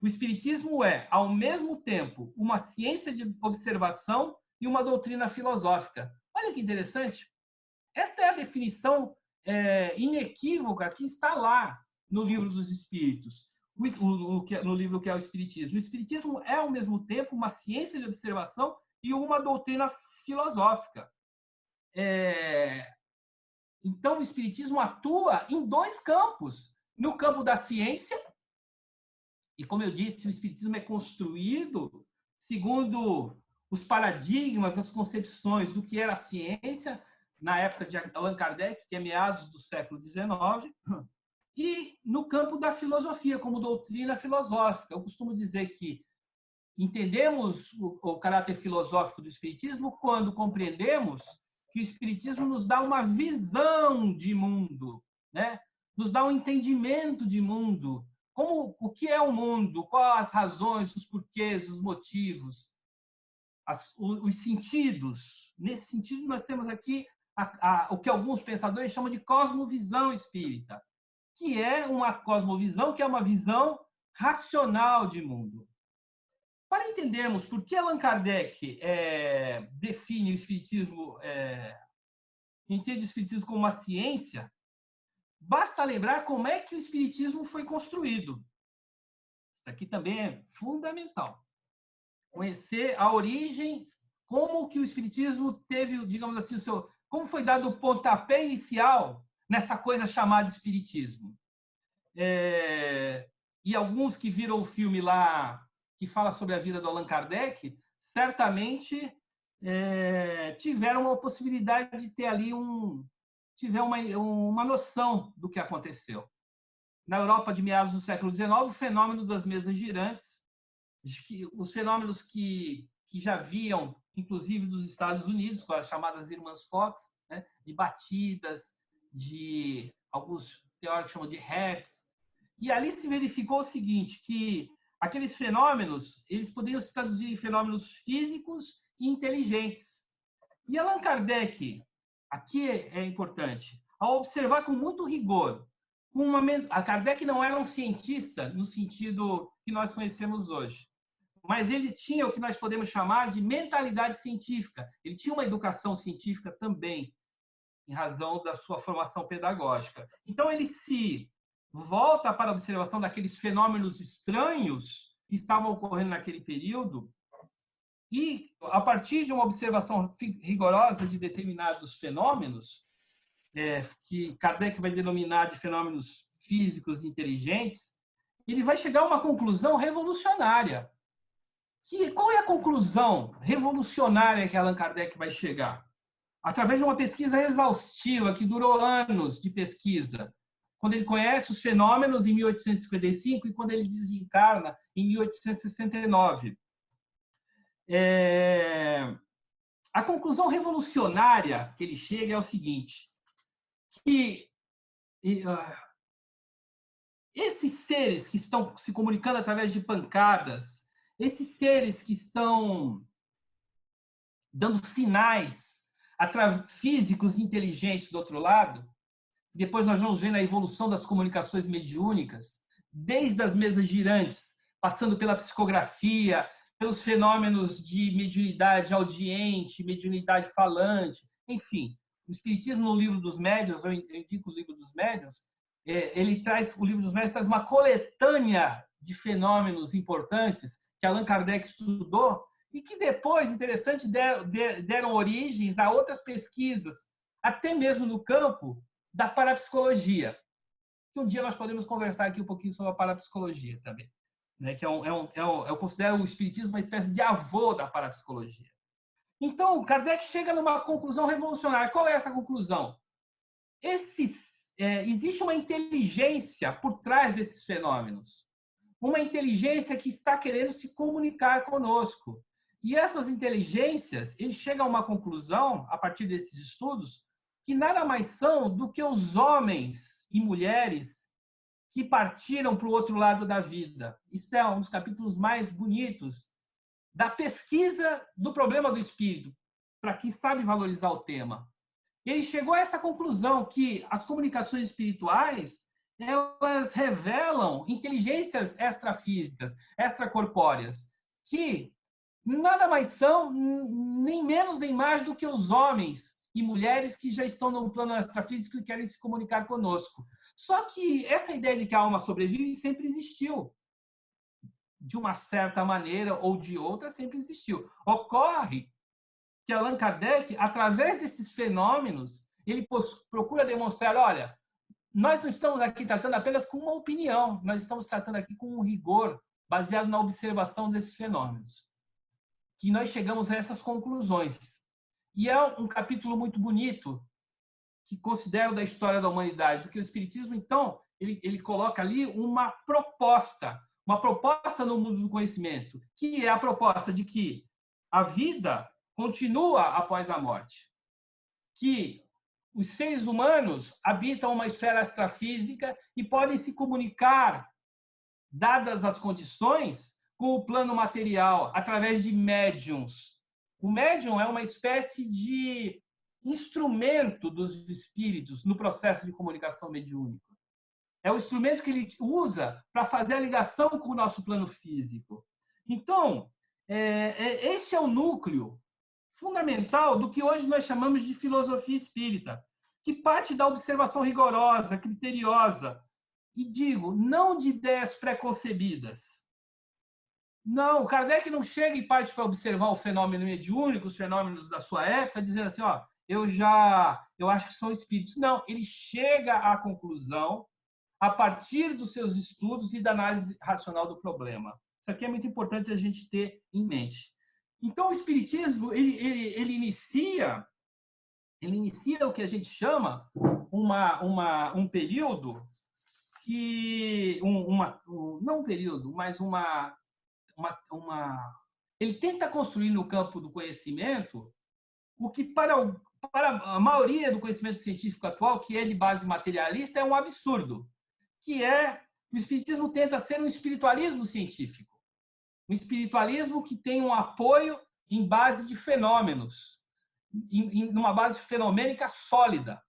o Espiritismo é, ao mesmo tempo, uma ciência de observação e uma doutrina filosófica. Olha que interessante. Essa é a definição inequívoca que está lá no Livro dos Espíritos, no livro Que é o Espiritismo. O Espiritismo é, ao mesmo tempo, uma ciência de observação e uma doutrina filosófica. Então, o Espiritismo atua em dois campos. No campo da ciência, e como eu disse, o Espiritismo é construído segundo os paradigmas, as concepções do que era a ciência, na época de Allan Kardec, que é meados do século XIX, e no campo da filosofia, como doutrina filosófica. Eu costumo dizer que entendemos o caráter filosófico do Espiritismo quando compreendemos que o Espiritismo nos dá uma visão de mundo, né? Nos dá um entendimento de mundo, como o que é o mundo, quais as razões, os porquês, os motivos, os sentidos. Nesse sentido, nós temos aqui o que alguns pensadores chamam de cosmovisão espírita, que é uma cosmovisão, que é uma visão racional de mundo. Para entendermos por que Allan Kardec define o Espiritismo, entende o Espiritismo como uma ciência, basta lembrar como é que o Espiritismo foi construído. Isso aqui também é fundamental. Conhecer a origem, como que o Espiritismo teve, digamos assim, como foi dado o pontapé inicial nessa coisa chamada Espiritismo. E alguns que viram o filme lá, que fala sobre a vida do Allan Kardec, certamente tiveram uma possibilidade de ter ali uma noção do que aconteceu. Na Europa de meados do século XIX, o fenômeno das mesas girantes, os fenômenos que já viam, inclusive dos Estados Unidos, com as chamadas Irmãs Fox, né, de batidas, de alguns teóricos chamam de raps. E ali se verificou o seguinte, que aqueles fenômenos, eles poderiam se traduzir em fenômenos físicos e inteligentes. E Allan Kardec, aqui é importante, ao observar com muito rigor, a Kardec não era um cientista no sentido que nós conhecemos hoje, mas ele tinha o que nós podemos chamar de mentalidade científica. Ele tinha uma educação científica também. em razão da sua formação pedagógica. Então, ele se volta para a observação daqueles fenômenos estranhos que estavam ocorrendo naquele período e, a partir de uma observação rigorosa de determinados fenômenos, que Kardec vai denominar de fenômenos físicos inteligentes, ele vai chegar a uma conclusão revolucionária. Qual é a conclusão revolucionária que Allan Kardec vai chegar? Através de uma pesquisa exaustiva que durou anos de pesquisa, quando ele conhece os fenômenos em 1855 e quando ele desencarna em 1869. A conclusão revolucionária que ele chega é o seguinte, que esses seres que estão se comunicando através de pancadas, esses seres que estão dando sinais físicos inteligentes do outro lado, depois nós vamos ver na evolução das comunicações mediúnicas, desde as mesas girantes, passando pela psicografia, pelos fenômenos de mediunidade audiente, mediunidade falante, enfim. O Espiritismo, no Livro dos Médiuns, eu indico o Livro dos Médiuns, o Livro dos Médiuns traz uma coletânea de fenômenos importantes que Allan Kardec estudou e que depois, interessante, deram origens a outras pesquisas, até mesmo no campo da parapsicologia. Que um dia nós podemos conversar aqui um pouquinho sobre a parapsicologia também, né? Que eu considero o Espiritismo uma espécie de avô da parapsicologia. Então, Kardec chega numa conclusão revolucionária. Qual é essa conclusão? Existe uma inteligência por trás desses fenômenos. Uma inteligência que está querendo se comunicar conosco. E essas inteligências, ele chega a uma conclusão, a partir desses estudos, que nada mais são do que os homens e mulheres que partiram para o outro lado da vida. Isso é um dos capítulos mais bonitos da pesquisa do problema do espírito, para quem sabe valorizar o tema. Ele chegou a essa conclusão que as comunicações espirituais, elas revelam inteligências extrafísicas, extracorpóreas, que nada mais são, nem menos nem mais do que os homens e mulheres que já estão no plano extrafísico e querem se comunicar conosco. Só que essa ideia de que a alma sobrevive sempre existiu. De uma certa maneira ou de outra, sempre existiu. Ocorre que Allan Kardec, através desses fenômenos, ele procura demonstrar, olha, nós não estamos aqui tratando apenas com uma opinião, nós estamos tratando aqui com um rigor, baseado na observação desses fenômenos. Que nós chegamos a essas conclusões. E é um capítulo muito bonito, que considero da história da humanidade, porque o Espiritismo, então, ele coloca ali uma proposta no mundo do conhecimento, que é a proposta de que a vida continua após a morte, que os seres humanos habitam uma esfera extrafísica e podem se comunicar, dadas as condições, com o plano material, através de médiums. O médium é uma espécie de instrumento dos espíritos no processo de comunicação mediúnica. É o instrumento que ele usa para fazer a ligação com o nosso plano físico. Então, esse é o núcleo fundamental do que hoje nós chamamos de filosofia espírita, que parte da observação rigorosa, criteriosa, e digo, não de ideias preconcebidas. Não, o Kardec não chega e parte para observar o fenômeno mediúnico, os fenômenos da sua época, dizendo assim, ó, eu acho que são espíritos. Não, ele chega à conclusão a partir dos seus estudos e da análise racional do problema. Isso aqui é muito importante a gente ter em mente. Então, o Espiritismo, ele inicia o que a gente chama um período que... não um período, mas ele tenta construir no campo do conhecimento o que para a maioria do conhecimento científico atual, que é de base materialista, é um absurdo, que o Espiritismo tenta ser um espiritualismo científico, um espiritualismo que tem um apoio em base de fenômenos, numa base fenomênica sólida.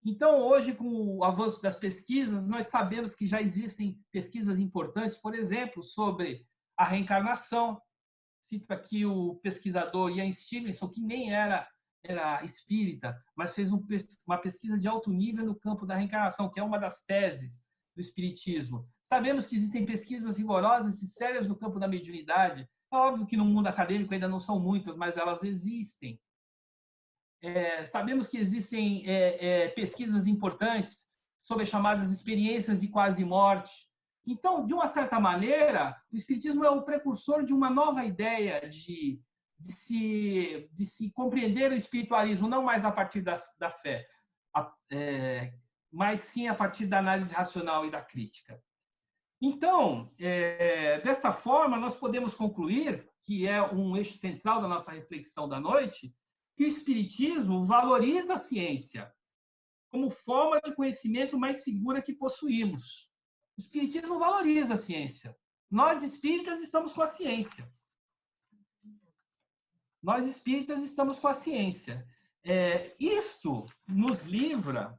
Então, hoje, com o avanço das pesquisas, nós sabemos que já existem pesquisas importantes, por exemplo, sobre a reencarnação. Cito aqui o pesquisador Ian Stevenson, que nem era era espírita, mas fez uma pesquisa de alto nível no campo da reencarnação, que é uma das teses do espiritismo. Sabemos que existem pesquisas rigorosas e sérias no campo da mediunidade. É óbvio que no mundo acadêmico ainda não são muitas, mas elas existem. Sabemos que existem pesquisas importantes sobre as chamadas experiências de quase morte. Então, de uma certa maneira, o espiritismo é o precursor de uma nova ideia de se compreender o espiritualismo, não mais a partir da fé, mas sim a partir da análise racional e da crítica. Então, dessa forma, nós podemos concluir, que é um eixo central da nossa reflexão da noite, que o espiritismo valoriza a ciência como forma de conhecimento mais segura que possuímos. O espiritismo valoriza a ciência. Nós, espíritas, estamos com a ciência. Nós, espíritas, estamos com a ciência. Isto nos livra,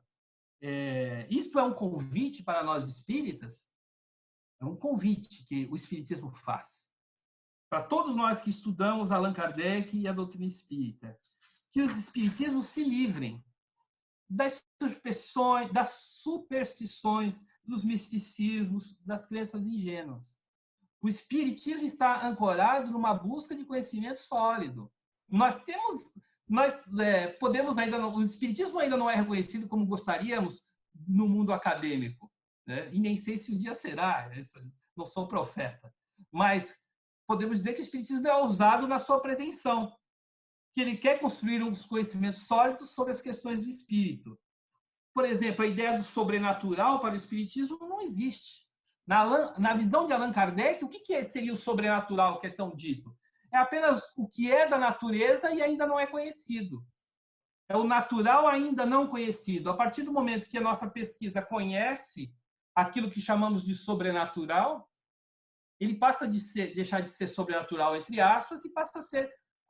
isto é um convite para nós, espíritas, é um convite que o espiritismo faz para todos nós que estudamos Allan Kardec e a doutrina espírita, que os espiritismos se livrem das superstições, dos misticismos, das crenças ingênuas. O espiritismo está ancorado numa busca de conhecimento sólido. Podemos ainda, o espiritismo ainda não é reconhecido como gostaríamos no mundo acadêmico, né? E nem sei se um dia será. Não sou profeta, mas podemos dizer que o espiritismo é ousado na sua pretensão, que ele quer construir uns conhecimentos sólidos sobre as questões do espírito. Por exemplo, a ideia do sobrenatural para o espiritismo não existe. Na visão de Allan Kardec, o que seria o sobrenatural que é tão dito? É apenas o que é da natureza e ainda não é conhecido. É o natural ainda não conhecido. A partir do momento que a nossa pesquisa conhece aquilo que chamamos de sobrenatural, ele passa a deixar de ser sobrenatural, entre aspas, e passa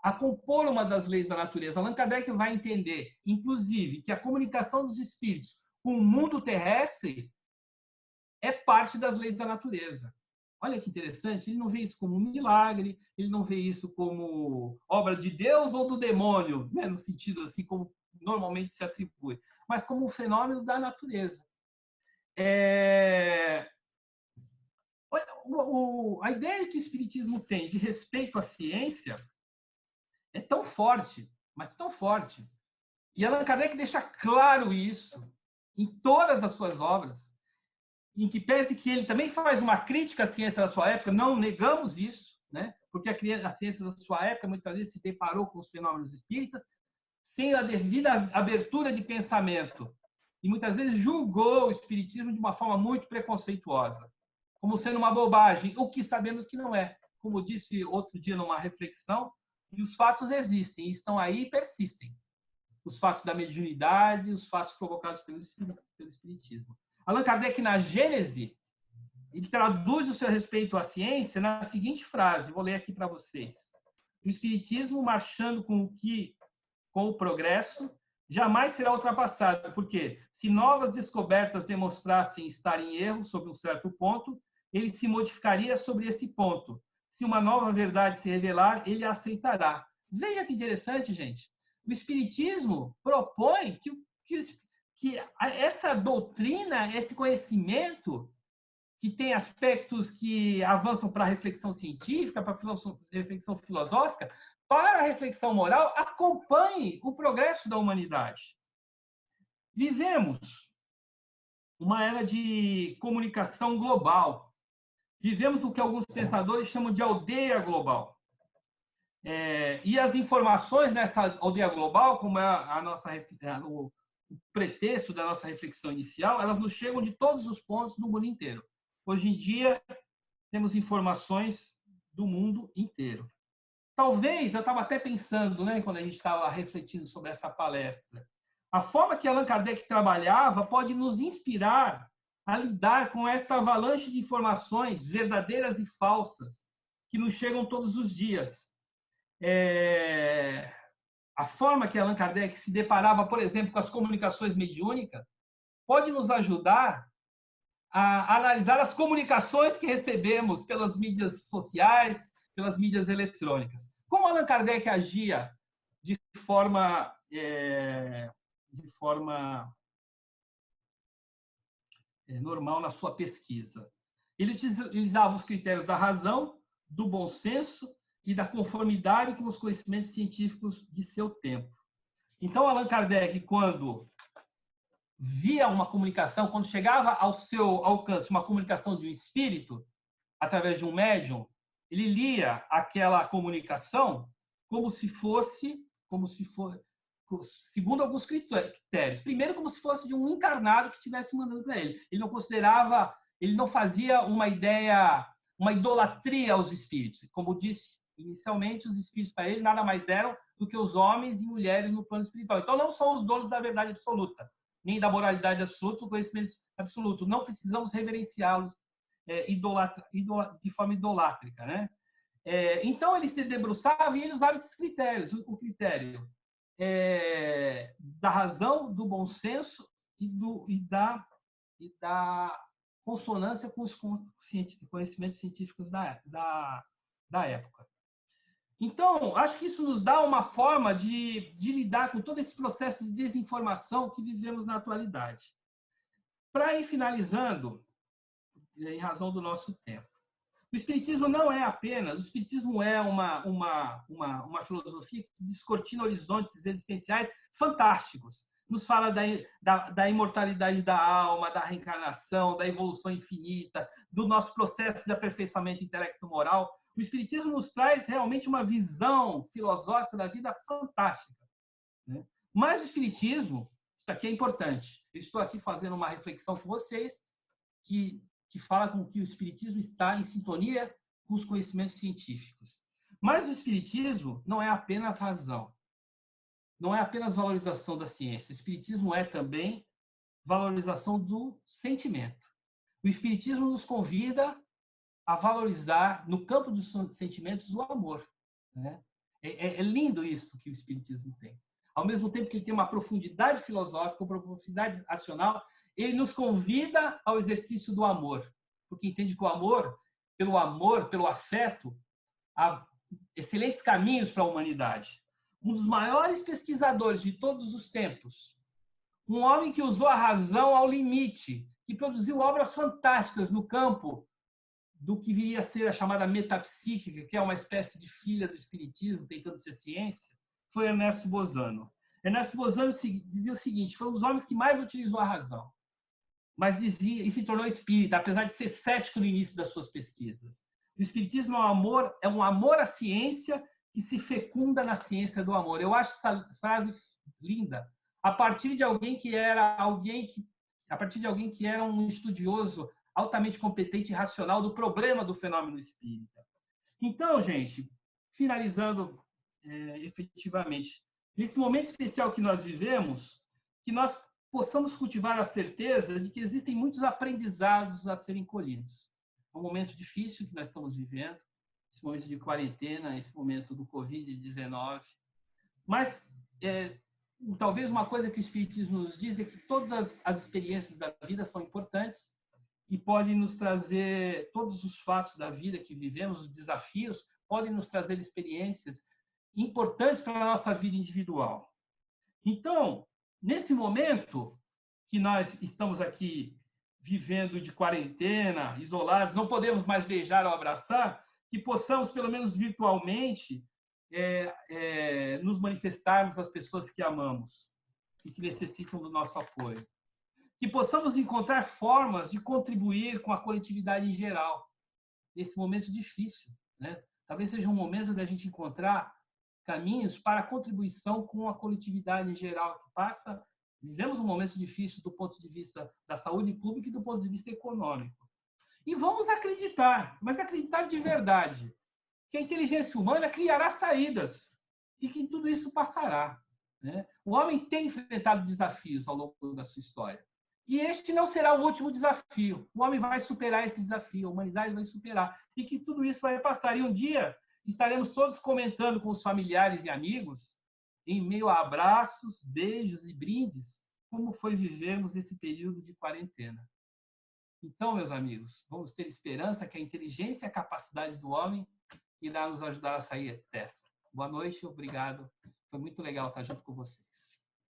a compor uma das leis da natureza. Allan Kardec vai entender, inclusive, que a comunicação dos espíritos com o mundo terrestre é parte das leis da natureza. Olha que interessante, ele não vê isso como um milagre, ele não vê isso como obra de Deus ou do demônio, né, no sentido assim como normalmente se atribui, mas como um fenômeno da natureza. A ideia que o espiritismo tem de respeito à ciência é tão forte, mas tão forte. E Allan Kardec deixa claro isso em todas as suas obras, em que pese que ele também faz uma crítica à ciência da sua época, não negamos isso, né? Porque a ciência da sua época muitas vezes se deparou com os fenômenos espíritas sem a devida abertura de pensamento e muitas vezes julgou o espiritismo de uma forma muito preconceituosa, como sendo uma bobagem, o que sabemos que não é. Como disse outro dia numa reflexão, e os fatos existem, estão aí e persistem. Os fatos da mediunidade, os fatos provocados pelo espiritismo. Allan Kardec, na Gênese, ele traduz o seu respeito à ciência na seguinte frase, vou ler aqui para vocês. O espiritismo, marchando com o progresso, jamais será ultrapassado, porque se novas descobertas demonstrassem estar em erro sobre um certo ponto, ele se modificaria sobre esse ponto. Se uma nova verdade se revelar, ele a aceitará. Veja que interessante, gente. O espiritismo propõe que essa doutrina, esse conhecimento, que tem aspectos que avançam para a reflexão científica, para a reflexão filosófica, para a reflexão moral, acompanhe o progresso da humanidade. Vivemos uma era de comunicação global. Vivemos o que alguns pensadores chamam de aldeia global. E as informações nessa aldeia global, como é o pretexto da nossa reflexão inicial, elas nos chegam de todos os pontos do mundo inteiro. Hoje em dia, temos informações do mundo inteiro. Talvez, eu estava até pensando, né, quando a gente estava refletindo sobre essa palestra, a forma que Allan Kardec trabalhava pode nos inspirar a lidar com essa avalanche de informações verdadeiras e falsas que nos chegam todos os dias. A forma que Allan Kardec se deparava, por exemplo, com as comunicações mediúnicas, pode nos ajudar a analisar as comunicações que recebemos pelas mídias sociais, pelas mídias eletrônicas. Como Allan Kardec agia de forma de forma normal na sua pesquisa. Ele utilizava os critérios da razão, do bom senso e da conformidade com os conhecimentos científicos de seu tempo. Então, Allan Kardec, quando via uma comunicação, quando chegava ao seu alcance uma comunicação de um espírito, através de um médium, ele lia aquela comunicação como se fosse, segundo alguns critérios. Primeiro, como se fosse de um encarnado que estivesse mandando para ele. Ele não considerava, ele não fazia uma idolatria aos espíritos. Como disse inicialmente, os espíritos para ele nada mais eram do que os homens e mulheres no plano espiritual. Então, não são os donos da verdade absoluta, nem da moralidade absoluta, do conhecimento absoluto. Não precisamos reverenciá-los de forma idolátrica, né? Então, ele se debruçava e ele usava esses critérios. O critério da razão, do bom senso e da consonância com os conhecimentos científicos da época. Então, acho que isso nos dá uma forma de lidar com todo esse processo de desinformação que vivemos na atualidade. Para ir finalizando, em razão do nosso tempo, o Espiritismo não é apenas, o Espiritismo é uma filosofia que descortina horizontes existenciais fantásticos. Nos fala da imortalidade da alma, da reencarnação, da evolução infinita, do nosso processo de aperfeiçoamento intelecto-moral. O Espiritismo nos traz realmente uma visão filosófica da vida fantástica, né? Mas o Espiritismo, isso aqui é importante. Eu estou aqui fazendo uma reflexão com vocês que fala com que o Espiritismo está em sintonia com os conhecimentos científicos. Mas o Espiritismo não é apenas razão, não é apenas valorização da ciência. O Espiritismo é também valorização do sentimento. O Espiritismo nos convida a valorizar, no campo dos sentimentos, o amor, né? É lindo isso que o Espiritismo tem. Ao mesmo tempo que ele tem uma profundidade filosófica, uma profundidade racional, ele nos convida ao exercício do amor, porque entende que o amor, pelo afeto, há excelentes caminhos para a humanidade. Um dos maiores pesquisadores de todos os tempos, um homem que usou a razão ao limite, que produziu obras fantásticas no campo do que viria a ser a chamada metapsíquica, que é uma espécie de filha do espiritismo, tentando ser ciência, foi Ernesto Bozano. Ernesto Bozano dizia o seguinte: foi um dos homens que mais utilizou a razão, mas dizia, e se tornou espírita, apesar de ser cético no início das suas pesquisas. O espiritismo é um amor à ciência que se fecunda na ciência do amor. Eu acho essa frase linda, a partir de alguém que era um estudioso altamente competente e racional do problema do fenômeno espírita. Então, gente, finalizando efetivamente, nesse momento especial que nós vivemos, que nós possamos cultivar a certeza de que existem muitos aprendizados a serem colhidos. É um momento difícil que nós estamos vivendo, esse momento de quarentena, esse momento do Covid-19, mas talvez uma coisa que o Espiritismo nos diz é que todas as experiências da vida são importantes e podem nos trazer, todos os fatos da vida que vivemos, os desafios, podem nos trazer experiências importantes para a nossa vida individual. Então, nesse momento que nós estamos aqui vivendo de quarentena, isolados, não podemos mais beijar ou abraçar, que possamos, pelo menos virtualmente, nos manifestarmos às pessoas que amamos e que necessitam do nosso apoio. Que possamos encontrar formas de contribuir com a coletividade em geral, nesse momento difícil, né? Talvez seja um momento da gente encontrar caminhos para a contribuição com a coletividade em geral, que vivemos um momento difícil do ponto de vista da saúde pública e do ponto de vista econômico. E vamos acreditar, mas acreditar de verdade, que a inteligência humana criará saídas e que tudo isso passará, né? O homem tem enfrentado desafios ao longo da sua história. E este não será o último desafio. O homem vai superar esse desafio, a humanidade vai superar. E que tudo isso vai passar. E um dia estaremos todos comentando com os familiares e amigos, em meio a abraços, beijos e brindes, como foi vivermos esse período de quarentena. Então, meus amigos, vamos ter esperança que a inteligência e a capacidade do homem irá nos ajudar a sair dessa. Boa noite, obrigado Foi muito legal estar junto com vocês.